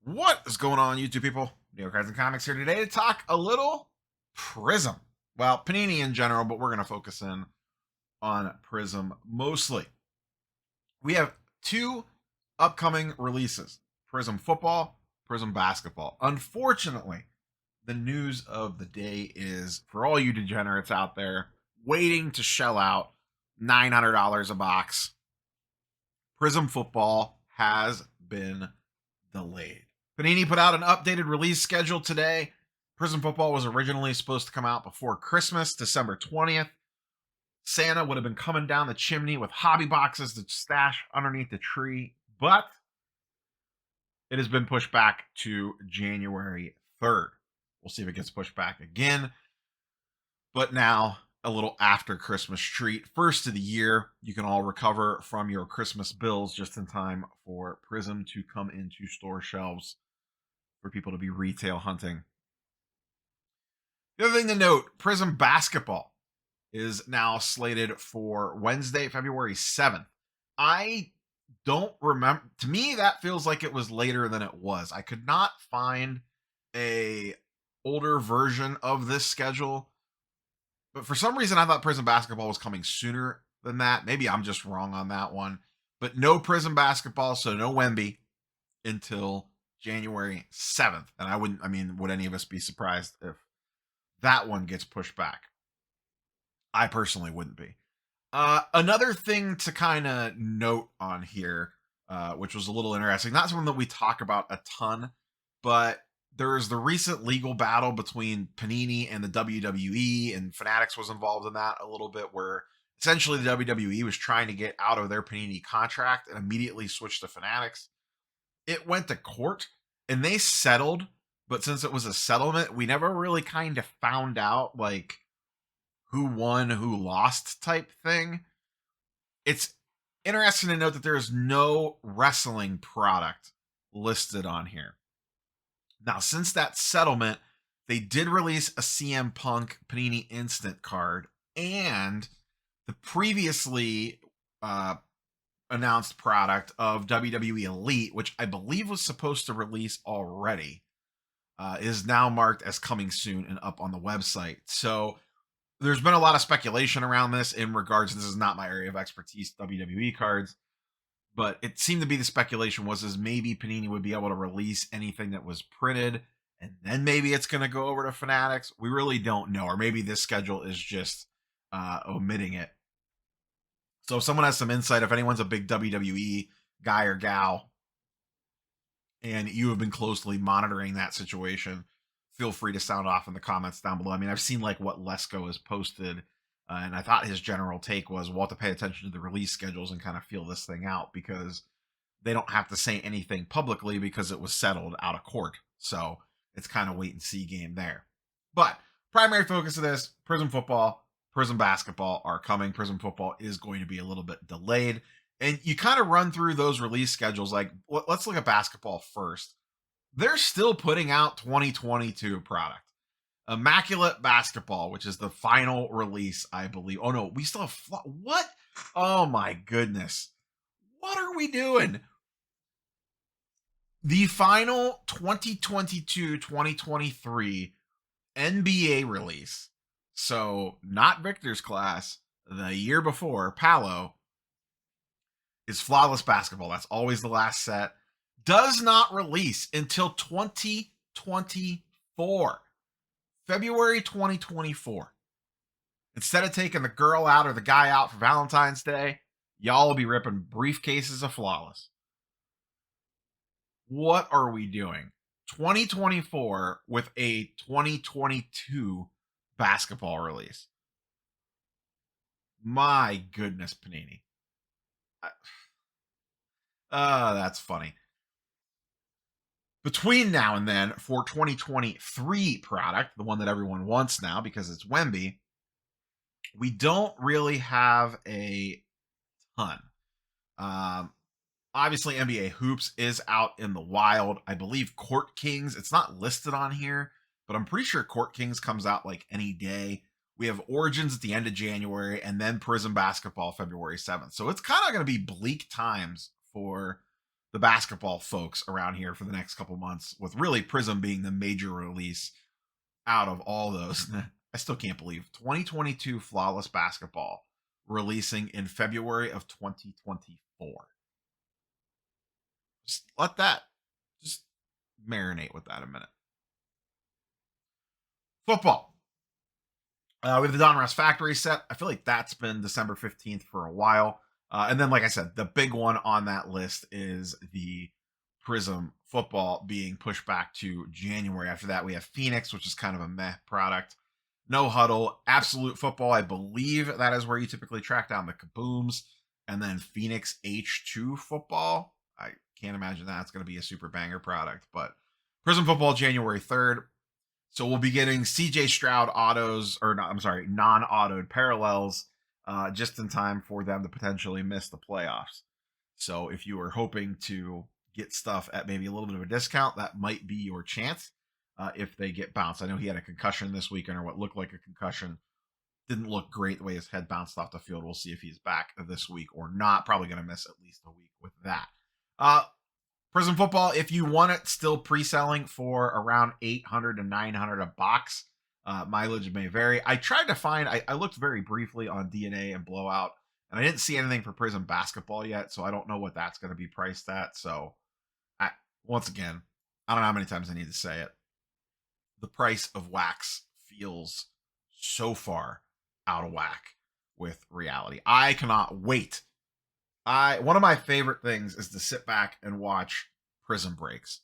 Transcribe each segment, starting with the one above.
What is going on, YouTube people? Neo Cards and Comics here today to talk a little Prizm. Well, Panini in general, but we're going to focus in on Prizm mostly. We have two upcoming releases: Prizm Football, Prizm Basketball. Unfortunately, the news of the day is for all you degenerates out there waiting to shell out $900 a box, Prizm Football has been delayed. Panini put out an updated release schedule today. Prizm Football was originally supposed to come out before Christmas, December 20th. Santa would have been coming down the chimney with hobby boxes to stash underneath the tree, but it has been pushed back to January 3rd. We'll see if it gets pushed back again. But now, a little after Christmas treat. First of the year, you can all recover from your Christmas bills just in time for Prizm to come into store shelves for people to be retail hunting. The other thing to note, Prizm Basketball is now slated for Wednesday, February 7th. I don't remember. To me, that feels like it was later than it was. I could not find a older version of this schedule, but for some reason I thought Prizm Basketball was coming sooner than that. Maybe I'm just wrong on that one. But no Prizm Basketball, so no Wemby until January 7th. And would any of us be surprised if that one gets pushed back? I personally wouldn't be. Another thing to kind of note on here, which was a little interesting, not something that we talk about a ton, but there's the recent legal battle between Panini and the WWE, and Fanatics was involved in that a little bit, where essentially the WWE was trying to get out of their Panini contract and immediately switched to Fanatics. It went to court and they settled, but since it was a settlement, we never really kind of found out like who won, who lost type thing. It's interesting to note that there is no wrestling product listed on here. Now, since that settlement, they did release a CM Punk Panini Instant card and the previously announced product of WWE Elite, which I believe was supposed to release already, is now marked as coming soon and up on the website. So there's been a lot of speculation around this in regards. This is not my area of expertise, WWE cards, but it seemed to be the speculation was maybe Panini would be able to release anything that was printed, and then maybe it's going to go over to Fanatics. We really don't know, or maybe this schedule is just omitting it. So if someone has some insight, if anyone's a big WWE guy or gal, and you have been closely monitoring that situation, feel free to sound off in the comments down below. I mean, I've seen like what Lesko has posted, and I thought his general take was we'll have to pay attention to the release schedules and kind of feel this thing out, because they don't have to say anything publicly because it was settled out of court. So it's kind of wait and see game there. But primary focus of this, Prizm Football, Prizm Basketball are coming. Prizm Football is going to be a little bit delayed. And you kind of run through those release schedules. Like, let's look at basketball first. They're still putting out 2022 product. Immaculate Basketball, which is the final release, I believe. Oh no, we still have what? Oh my goodness. What are we doing? The final 2022-2023 NBA release. So not Victor's class, the year before, Palo, is Flawless Basketball. That's always the last set. Does not release until 2024. February 2024. Instead of taking the girl out or the guy out for Valentine's Day, y'all will be ripping briefcases of Flawless. What are we doing? 2024 with a 2022 basketball release. My goodness, Panini. That's funny. Between now and then, for 2023 product, the one that everyone wants now because it's Wemby, we don't really have a ton. Obviously, NBA Hoops is out in the wild. I believe Court Kings, it's not listed on here, but I'm pretty sure Court Kings comes out like any day. We have Origins at the end of January, and then Prizm Basketball February 7th. So it's kind of going to be bleak times for the basketball folks around here for the next couple months, with really Prizm being the major release out of all those. I still can't believe 2022 Flawless Basketball releasing in February of 2024. Just let that just marinate with that a minute. Football. We have the Donruss Factory set. I feel like that's been December 15th for a while. And then, like I said, the big one on that list is the Prizm Football being pushed back to January. After that, we have Phoenix, which is kind of a meh product. No Huddle, Absolute Football. I believe that is where you typically track down the kabooms. And then Phoenix H2 Football. I can't imagine that's going to be a super banger product. But Prizm Football, January 3rd. So we'll be getting CJ Stroud autos, or not, I'm sorry, non-autoed parallels, just in time for them to potentially miss the playoffs. So if you were hoping to get stuff at maybe a little bit of a discount, that might be your chance if they get bounced. I know he had a concussion this weekend, or what looked like a concussion. Didn't look great the way his head bounced off the field. We'll see if he's back this week or not. Probably going to miss at least a week with that. Prizm Football, if you want it, still pre-selling for around $800 to $900 a box. Mileage may vary. I tried to find, I looked very briefly on DNA and Blowout, and I didn't see anything for Prizm Basketball yet, so I don't know what that's going to be priced at. So, once again, I don't know how many times I need to say it. The price of wax feels so far out of whack with reality. I cannot wait. One of my favorite things is to sit back and watch Prizm breaks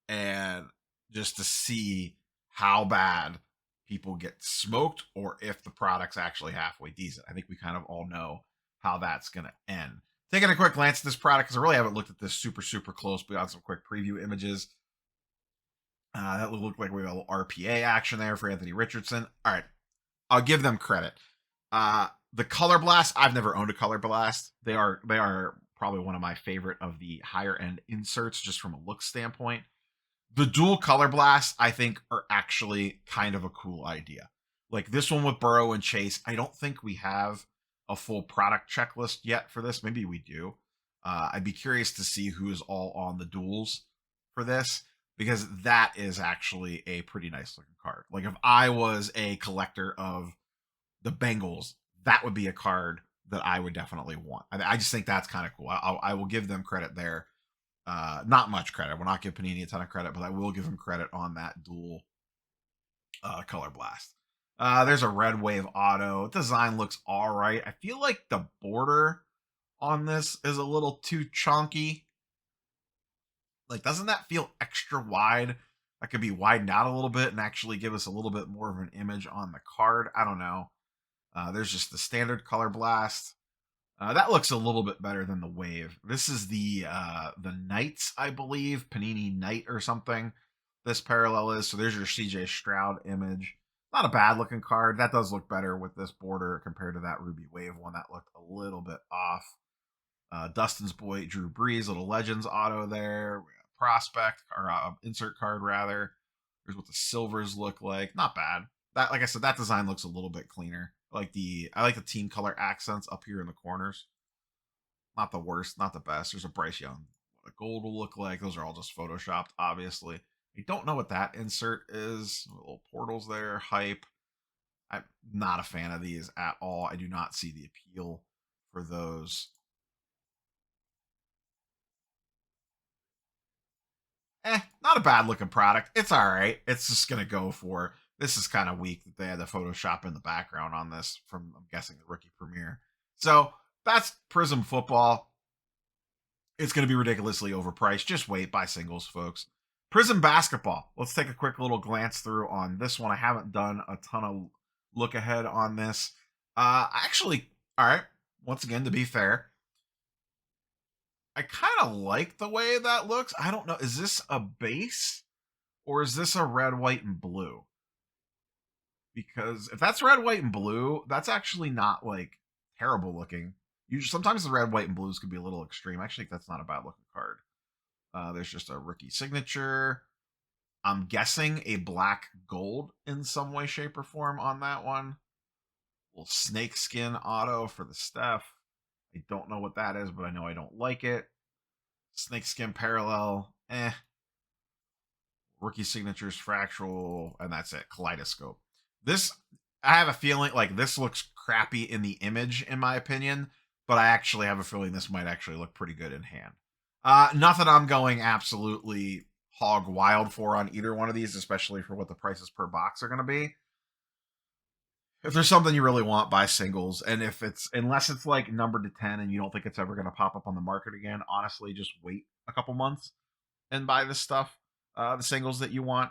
and just to see how bad people get smoked or if the product's actually halfway decent. I think we kind of all know how that's going to end. Taking a quick glance at this product, because I really haven't looked at this super close beyond some quick preview images. That would look like we have a little RPA action there for Anthony Richardson. All right, I'll give them credit. The Color Blast, I've never owned a Color Blast. They are probably one of my favorite of the higher end inserts, just from a look standpoint. The dual Color Blast, I think, are actually kind of a cool idea. Like this one with Burrow and Chase, I don't think we have a full product checklist yet for this. Maybe we do. I'd be curious to see who is all on the duals for this, because that is actually a pretty nice looking card. Like if I was a collector of the Bengals, that would be a card that I would definitely want. I just think that's kind of cool. I will give them credit there. Not much credit. I will not give Panini a ton of credit, but I will give them credit on that dual Color Blast. There's a Red Wave auto. Design looks all right. I feel like the border on this is a little too chunky. Like, doesn't that feel extra wide? That could be widened out a little bit and actually give us a little bit more of an image on the card. I don't know. There's just the standard Color Blast. That looks a little bit better than the Wave. This is the Knights, I believe. Panini Knight or something. This parallel is. So there's your CJ Stroud image. Not a bad looking card. That does look better with this border compared to that Ruby Wave one. That looked a little bit off. Dustin's boy, Drew Brees, little Legends auto there. We got Prospect, or insert card rather. Here's what the silvers look like. Not bad. That, like I said, that design looks a little bit cleaner. I like the team color accents up here in the corners. Not the worst, not the best. There's a Bryce Young. What a gold will look like. Those are all just photoshopped, obviously. I don't know what that insert is. Little portals there, hype. I'm not a fan of these at all. I do not see the appeal for those. Not a bad looking product. It's all right. It's just going to go for, this is kind of weak that they had the Photoshop in the background on this from, I'm guessing, the rookie premiere. So that's Prizm Football. It's going to be ridiculously overpriced. Just wait, buy singles, folks. Prizm Basketball. Let's take a quick little glance through on this one. I haven't done a ton of look ahead on this. Actually, all right, once again, to be fair, I kind of like the way that looks. I don't know. Is this a base or is this a red, white, and blue? Because if that's red, white, and blue, that's actually not like terrible looking. Usually, sometimes the red, white, and blues could be a little extreme. Actually, that's not a bad looking card. There's just a rookie signature. I'm guessing a black gold in some way, shape, or form on that one. Little snake skin auto for the Steph. I don't know what that is, but I know I don't like it. Snakeskin Parallel, Rookie Signatures Fractal, and that's it. Kaleidoscope. This, I have a feeling like this looks crappy in the image, in my opinion, but I actually have a feeling this might actually look pretty good in hand. Nothing I'm going absolutely hog wild for on either one of these, especially for what the prices per box are going to be. If there's something you really want, buy singles. And if it's, unless it's like numbered to 10 and you don't think it's ever going to pop up on the market again, honestly, just wait a couple months and buy this stuff. The singles that you want,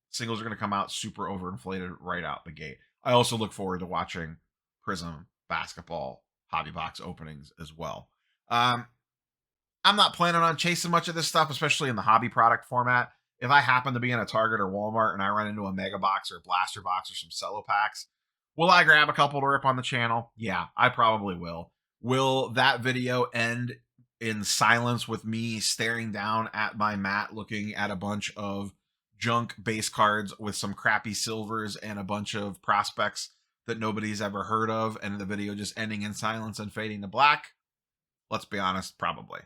singles are going to come out super overinflated right out the gate. I also look forward to watching Prizm basketball hobby box openings as well. I'm not planning on chasing much of this stuff, especially in the hobby product format. If I happen to be in a Target or Walmart and I run into a mega box or a blaster box or some cello packs, will I grab a couple to rip on the channel? Yeah, I probably will. Will that video end in silence with me staring down at my mat looking at a bunch of junk base cards with some crappy silvers and a bunch of prospects that nobody's ever heard of, and the video just ending in silence and fading to black? Let's be honest, probably.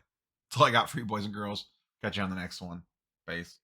That's all I got for you, boys and girls. Catch you on the next one. Peace.